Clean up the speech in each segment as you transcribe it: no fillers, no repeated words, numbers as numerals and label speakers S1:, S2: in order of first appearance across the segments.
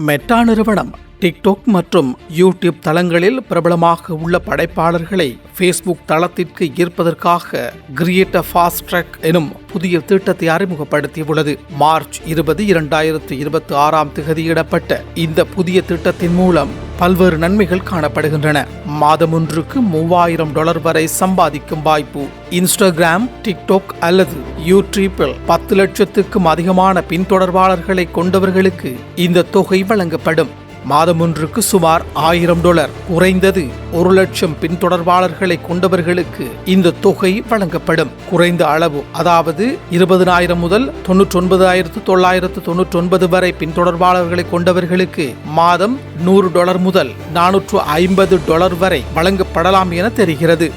S1: Meta நிறுவனம் TikTok மற்றும் YouTube தளங்களில் பிரபலமாக உள்ள படைப்பாளர்களை ஃபேஸ்புக் தளத்திற்கு ஈர்ப்பதற்காக கிரியேட் a ஃபாஸ்ட் ட்ராக் எனும் புதிய திட்டத்தை அறிமுகப்படுத்தியுள்ளது. மார்ச் 20, 2026 தேதியிடப்பட்ட இந்த புதிய திட்டத்தின் மூலம் பல்வேறு நன்மைகள் காணப்படுகின்றன. மாதம் ஒன்றுக்கு $3000 வரை சம்பாதிக்கும் வாய்ப்பு. இன்ஸ்டாகிராம், டிக்டாக் அல்லது யூடியூப்பில் 10 லட்சத்துக்கும் அதிகமான பின்தொடர்பாளர்களை கொண்டவர்களுக்கு இந்த தொகை வழங்கப்படும். மாதம் ஒன்றுக்கு சுமார் $1000, குறைந்தது 1 லட்சம் பின்தொடர்பாளர்களை கொண்டவர்களுக்கு இந்த தொகை வழங்கப்படும். குறைந்த அளவு, அதாவது 20,000 முதல் 99,999 வரை பின்தொடர்பாளர்களை கொண்டவர்களுக்கு மாதம் $100 முதல் $450 வரை வழங்கப்படலாம் என தெரிகிறது.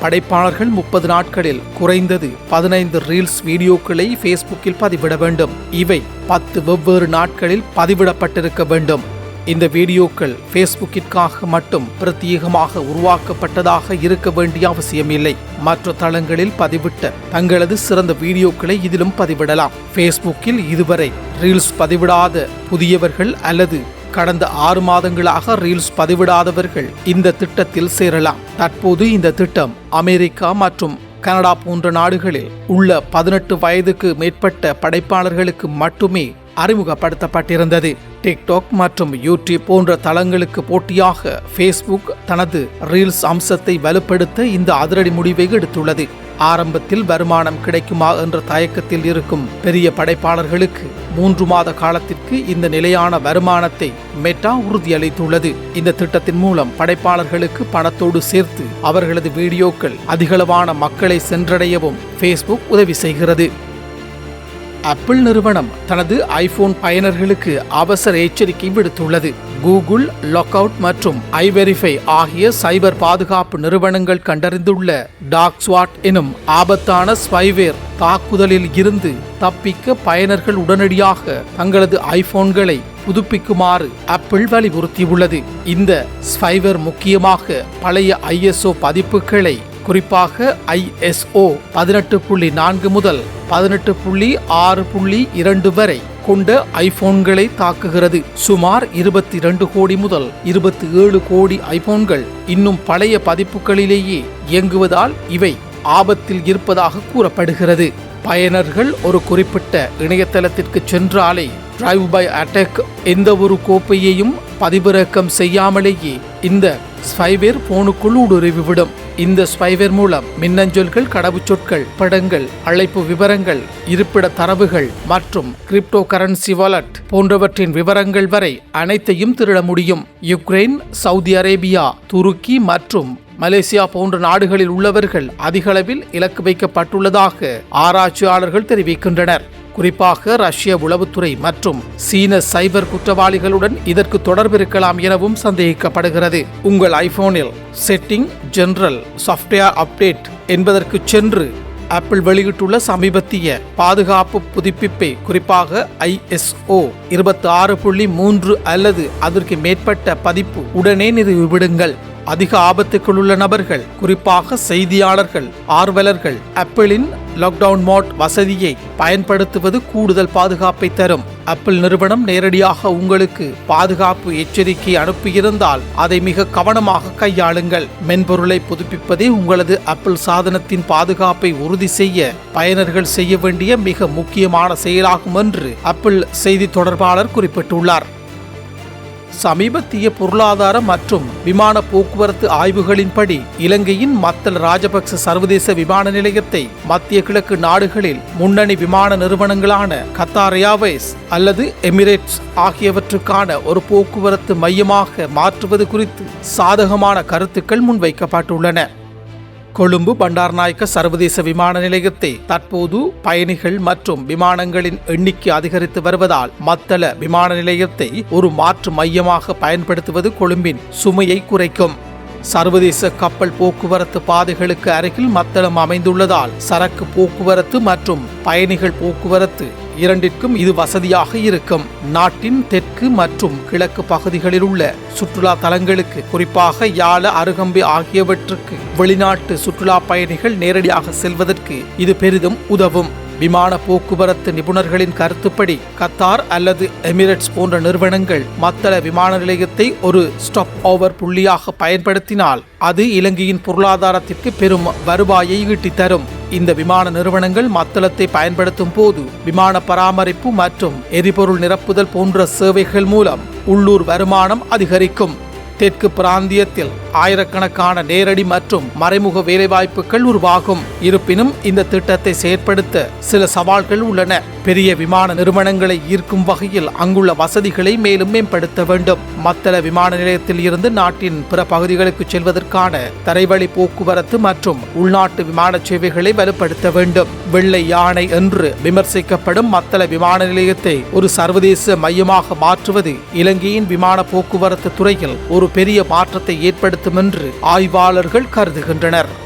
S1: படைப்பாளர்கள் 30 நாட்களில் குறைந்தது 15 ரீல்ஸ் வீடியோக்களை ஃபேஸ்புக்கில் பதிவிட வேண்டும். இவை 10 வெவ்வேறு நாட்களில் பதிவிடப்பட்டிருக்க வேண்டும். இந்த வீடியோக்கள் ஃபேஸ்புக்கிற்காக மட்டும் பிரத்யேகமாக உருவாக்கப்பட்டதாக இருக்க வேண்டிய அவசியமில்லை. மற்ற தளங்களில் பதிவிட்ட தங்களது சிறந்த வீடியோக்களை இதிலும் பதிவிடலாம். ஃபேஸ்புக்கில் இதுவரை ரீல்ஸ் பதிவிடாத புதியவர்கள் அல்லது கடந்த 6 மாதங்களாக ரீல்ஸ் பதிவிடாதவர்கள் இந்த திட்டத்தில் சேரலாம். தற்போது இந்த திட்டம் அமெரிக்கா மற்றும் கனடா போன்ற நாடுகளில் உள்ள 18 வயதுக்கு மேற்பட்ட படைப்பாளர்களுக்கு மட்டுமே அறிமுகப்படுத்தப்பட்டிருந்தது. டிக்டாக் மற்றும் யூடியூப் போன்ற தளங்களுக்கு போட்டியாக ஃபேஸ்புக் தனது ரீல்ஸ் அம்சத்தை வலுப்படுத்த இந்த அதிரடி முடிவை எடுத்துள்ளது. ஆரம்பத்தில் வருமானம் கிடைக்குமா என்ற தயக்கத்தில் இருக்கும் பெரிய படைப்பாளர்களுக்கு 3 மாத காலத்திற்கு இந்த நிலையான வருமானத்தை மெட்டா உறுதியளித்துள்ளது. இந்த திட்டத்தின் மூலம் படைப்பாளர்களுக்கு பணத்தோடு சேர்த்து அவர்களது வீடியோக்கள் அதிகளவான மக்களை சென்றடையவும் ஃபேஸ்புக் உதவி செய்கிறது. ஆப்பிள் நிறுவனம் தனது ஐபோன் பயனர்களுக்கு அவசர எச்சரிக்கை விடுத்துள்ளது. கூகுள், லாக்அவுட் மற்றும் ஐவெரிஃபை ஆகிய சைபர் பாதுகாப்பு நிறுவனங்கள் கண்டறிந்துள்ள டார்க் ஸ்வாட் எனும் ஆபத்தான ஸ்பைவேர் தாக்குதலில் இருந்து தப்பிக்க பயனர்கள் உடனடியாக தங்களது ஐபோன்களை புதுப்பிக்குமாறு ஆப்பிள் வலியுறுத்தியுள்ளது. இந்த ஸ்பைவேர் முக்கியமாக பழைய ISO பதிப்புகளை, குறிப்பாக ISO 18.4 முதல் 18.6.2 வரை கொண்ட ஐபோன்களை தாக்குகிறது. சுமார் 22 கோடி முதல் 27 கோடி ஐபோன்கள் இன்னும் பழைய பதிப்புகளிலேயே இயங்குவதால் இவை ஆபத்தில் இருப்பதாக கூறப்படுகிறது. பயனர்கள் ஒரு குறிப்பிட்ட இணையதளத்திற்கு சென்றாலே டிரைவ் பை அட்டாக் எந்த ஒரு கோப்பையையும் பதிவிறக்கம் செய்யாமலேயே இந்த ஸ்பைவேர் போனுக்குள் ஊடுருவிவிடும். இந்த ஸ்பைவேர் மூலம் மின்னஞ்சல்கள், கடவுச்சொற்கள், படங்கள், அழைப்பு விவரங்கள், இருப்பிட தரவுகள் மற்றும் கிரிப்டோ கரன்சி வாலெட் போன்றவற்றின் விவரங்கள் வரை அனைத்தையும் திருட முடியும். யுக்ரைன், சவுதி அரேபியா, துருக்கி மற்றும் மலேசியா போன்ற நாடுகளில் உள்ளவர்கள் அதிகளவில் இலக்கு வைக்கப்பட்டுள்ளதாக ஆராய்ச்சியாளர்கள் தெரிவிக்கின்றனர். குறிப்பாக ரஷ்ய உளவுத்துறை மற்றும் சீன சைபர் குற்றவாளிகளுடன் இதற்கு தொடர்பு இருக்கலாம் எனவும் சந்தேகிக்கப்படுகிறது. உங்கள் ஐபோனில் செட்டிங், ஜெனரல், சாஃப்ட்வேர் அப்டேட் என்பதற்கு சென்று ஆப்பிள் வெளியிட்டுள்ள சமீபத்திய பாதுகாப்பு புதுப்பிப்பை, குறிப்பாக ISO 26.3 அல்லது அதற்கு மேற்பட்ட பதிப்பு உடனே நிறுவிவிடுங்கள். அதிக ஆபத்துக்குள் உள்ள நபர்கள், குறிப்பாக செய்தியாளர்கள், ஆர்வலர்கள் ஆப்பிளின் லாக்டவுன் மோட் வசதியை பயன்படுத்துவது கூடுதல் பாதுகாப்பை தரும். ஆப்பிள் நிறுவனம் நேரடியாக உங்களுக்கு பாதுகாப்பு எச்சரிக்கை அனுப்பியிருந்தால் அதை மிக கவனமாக கையாளுங்கள். மென்பொருளை புதுப்பிப்பதே உங்களது ஆப்பிள் சாதனத்தின் பாதுகாப்பை உறுதி செய்ய பயனர்கள் செய்ய வேண்டிய மிக முக்கியமான செயலாகும் என்று ஆப்பிள் செய்தி தொடர்பாளர் குறிப்பிட்டுள்ளார். சமீபத்திய பொருளாதார மற்றும் விமான போக்குவரத்து ஆய்வுகளின்படி இலங்கையின் மத்தள ராஜபக்ச சர்வதேச விமான நிலையத்தை மத்திய கிழக்கு நாடுகளில் முன்னணி விமான நிறுவனங்களான கத்தார் ஏர்வேஸ் அல்லது எமிரேட்ஸ் ஆகியவற்றுக்கான ஒரு போக்குவரத்து மையமாக மாற்றுவது குறித்து சாதகமான கருத்துக்கள் முன்வைக்கப்பட்டுள்ளன. கொழும்பு பண்டார்நாயக்க சர்வதேச விமான நிலையத்தை தற்போது பயணிகள் மற்றும் விமானங்களின் எண்ணிக்கை அதிகரித்து வருவதால் மத்தள விமான நிலையத்தை ஒரு மாற்று மையமாக பயன்படுத்துவது கொழும்பின் சுமையை குறைக்கும். சர்வதேச கப்பல் போக்குவரத்து பாதைகளுக்கு அருகில் மத்தளம் அமைந்துள்ளதால் சரக்கு போக்குவரத்து மற்றும் பயணிகள் போக்குவரத்து இரண்டிற்கும் இது வசதியாக இருக்கும். நாட்டின் தெற்கு மற்றும் கிழக்கு பகுதிகளில் உள்ள சுற்றுலா தலங்களுக்கு, குறிப்பாக யாழ, அருகம்பை ஆகியவற்றுக்கு வெளிநாட்டு சுற்றுலா பயணிகள் நேரடியாக செல்வதற்கு இது பெரிதும் உதவும். விமான போக்குவரத்து நிபுணர்களின் கருத்துப்படி கத்தார் அல்லது எமிரேட்ஸ் போன்ற நிறுவனங்கள் மத்தள விமான நிலையத்தை ஒரு ஸ்டாப் ஓவர் புள்ளியாக பயன்படுத்தினால் அது இலங்கையின் பொருளாதாரத்திற்கு பெரும் வருவாயை ஈட்டித் தரும். இந்த விமான நிறுவனங்கள் மத்தளத்தை பயன்படுத்தும் போது விமான பராமரிப்பு மற்றும் எரிபொருள் நிரப்புதல் போன்ற சேவைகள் மூலம் உள்ளூர் வருமானம் அதிகரிக்கும். தெற்கு பிராந்தியத்தில் ஆயிரக்கணக்கான நேரடி மற்றும் மறைமுக வேலைவாய்ப்புகள் உருவாகும். இருப்பினும் இந்த திட்டத்தை செயற்படுத்த சில சவால்கள் உள்ளன. பெரிய விமான நிறுவனங்களை ஈர்க்கும் வகையில் அங்குள்ள வசதிகளை மேலும் மேம்படுத்த வேண்டும். மத்தள விமான நிலையத்தில் இருந்து நாட்டின் பிற பகுதிகளுக்கு செல்வதற்கான தரைவழி போக்குவரத்து மற்றும் உள்நாட்டு விமான சேவைகளை வலுப்படுத்த வேண்டும். வெள்ளை யானை என்று விமர்சிக்கப்படும் மத்தள விமான நிலையத்தை ஒரு சர்வதேச மையமாக மாற்றுவது இலங்கையின் விமான போக்குவரத்து துறையில் ஒரு பெரிய மாற்றத்தை ஏற்படுத்தும் என்று ஆய்வாளர்கள் கருதுகின்றனர்.